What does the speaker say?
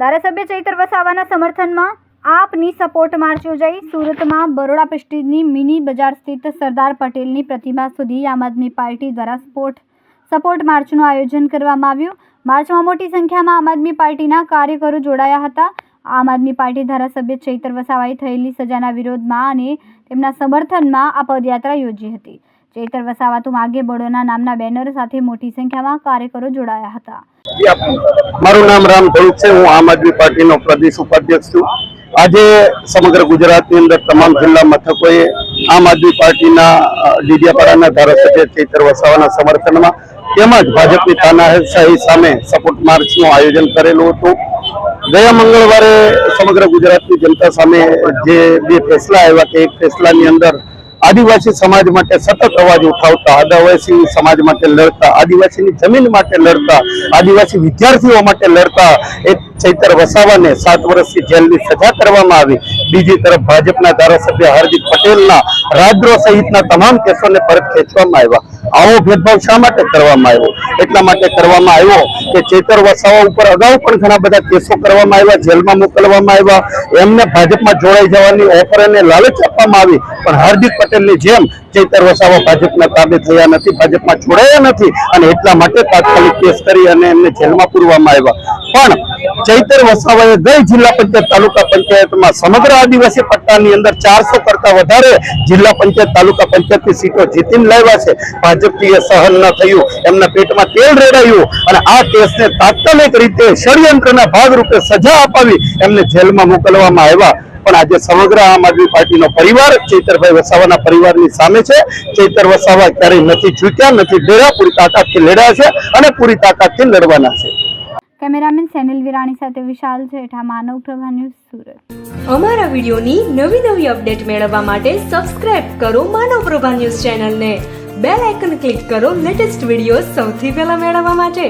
ધારાસભ્ય ચૈતર વસાવાના સમર્થનમાં આપની સપોર્ટ માર્ચ યોજાઈ. સુરતમાં બરોડા પ્રેસ્ટીજની મિની બજાર સ્થિત સરદાર પટેલની પ્રતિમા સુધી આમ આદમી પાર્ટી દ્વારા સપોર્ટ માર્ચનું આયોજન કરવામાં આવ્યું. માર્ચમાં મોટી સંખ્યામાં આમ આદમી પાર્ટીના કાર્યકરો જોડાયા હતા. આમ આદમી પાર્ટી ધારાસભ્ય ચૈતર વસાવાએ થયેલી સજાના વિરોધમાં અને તેમના સમર્થનમાં આ પદયાત્રા યોજી હતી. ચૈતર વસાવા તું આગે બળોના નામના બેનર સાથે મોટી સંખ્યામાં કાર્યકરો જોડાયા હતા. મારું નામ રામ ધોળક છે. હું આમ આદમી પાર્ટીનો પ્રદેશ ઉપાધ્યક્ષ છું. આજે સમગ્ર ગુજરાતની અંદર તમામ જિલ્લા મથકોએ આમ આદમી પાર્ટીના ડીડિયાપાડાના ધારાસભ્ય ચૈતર વસાવાના સમર્થનમાં તેમજ ભાજપની તાનાશાહી સામે સપોર્ટ માર્ચનું આયોજન કરેલું હતું. ગયા મંગળવારે સમગ્ર ગુજરાતની જનતા સામે જે બે ફેસલા આવ્યા કે એક ફેસલાની અંદર આદિવાસી સમાજ માટે સતત અવાજ ઉઠાવતા, આદિવાસી સમાજ માટે લડતા, આદિવાસીની જમીન માટે લડતા, આદિવાસી વિદ્યાર્થીઓ માટે લડતા એક ચૈતર વસાવાને 7 વર્ષની જેલની સજા કરવામાં આવી. બીજી તરફ ભાજપના ધારાસભ્ય હાર્દિક પટેલના રાજદ્રોહ સહિતના તમામ કેસોને પરત ખેંચવામાં આવ્યા. આવો ભેદભાવ શા માટે કરવામાં આવ્યો? એટલા માટે કરવામાં આવ્યો કે ચૈતર વસાવા ઉપર અગાઉ પણ ઘણા બધા કેસો કરવામાં આવ્યા, જેલમાં મોકલવામાં આવ્યા, એમને ભાજપમાં જોડાઈ જવાની ઓફર અને લાલચ આપવામાં આવી. પણ હાર્દિક પટેલની જેમ ચૈતર વસાવા ભાજપના તાબે થયા નથી, ભાજપમાં જોડાયા નથી અને એટલા માટે તાત્કાલિક કેસ કરી અને એમને જેલમાં પૂરવામાં આવ્યા. પણ ચૈતર વસાવાએ ગઈ જિલ્લા પંચાયત તાલુકા પંચાયતમાં સમગ્ર આદિવાસી પટ્ટાની અંદર 400 કરતા વધારે જિલ્લા પંચાયત તાલુકા પંચાયતની સીટો જીતીને લાવ્યા છે. ભાજપથી એ સહન ન થયું, એમના પેટમાં તેલ રેડાયું અને આ કેસને તાત્કાલિક રીતે ષડયંત્રના ભાગરૂપે સજા અપાવી એમને જેલમાં મોકલવામાં આવ્યા. પણ આજે સમગ્ર આમ આદમી પાર્ટીનો પરિવાર ચૈતરભાઈ વસાવાના પરિવારની સામે છે. ચૈતર વસાવા ક્યારેય નથી ઝૂક્યા, નથી ડર્યા, પૂરી તાકાતથી લડ્યા છે અને પૂરી તાકાતથી લડવાના છે. કેમેરામેન સેનિલ વિરાણી સાથે વિશાલ જેઠા, માનવ પ્રભા ન્યૂઝ, સુરત. અમારા વિડીયોની નવી અપડેટ મેળવવા માટે સબસ્ક્રાઇબ કરો માનવ પ્રભા ન્યૂઝ ચેનલને. બેલ આઇકન ક્લિક કરો લેટેસ્ટ વિડીયો સૌથી પહેલા મેળવવા માટે.